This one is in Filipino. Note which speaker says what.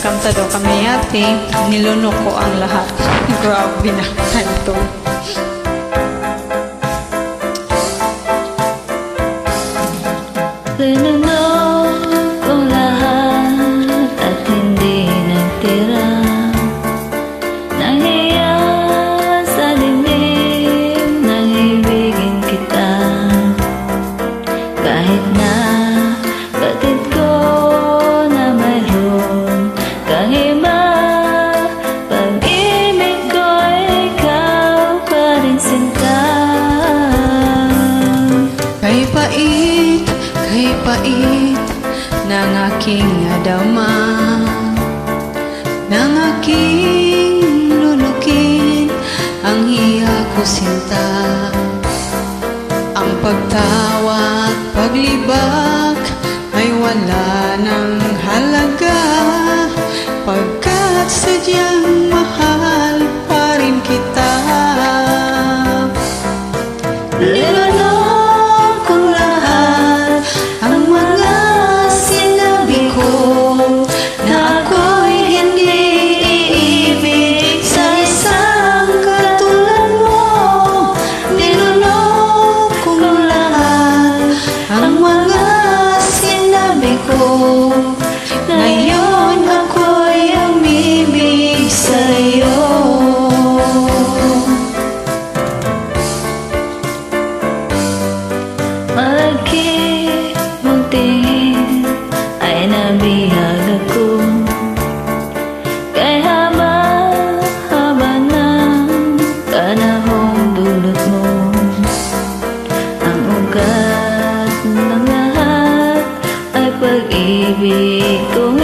Speaker 1: kanta daw kami ate, nilunok ko ang lahat. Grabe na kanto.
Speaker 2: Linunok kong lahat at hindi nagtira. Nahiya sa dilim nang ibigin kita. Kahit na batid ko na mayroon kang iba, pag-ibig ko ikaw pa rin sinta.
Speaker 1: Kay pait ng aking adama, ng aking lunukin ang hiya ko sinta. Ang pagtawa at paglibak ay wala ng halaga, pagkat sadyang mahal pa rin kita.
Speaker 2: Linunok kong lahat ang mga sinabi ko, na ako'y hindi iibig sa isang katulad mo. Linunok kong lahat ang mga sinabi ko, ngayon ako'y umibig sa'yo. Malaki mong tingin ay nabihag ako, kay haba-haba ng panahong dulot mo. Ang ugat ng lahat ay pag-ibig ko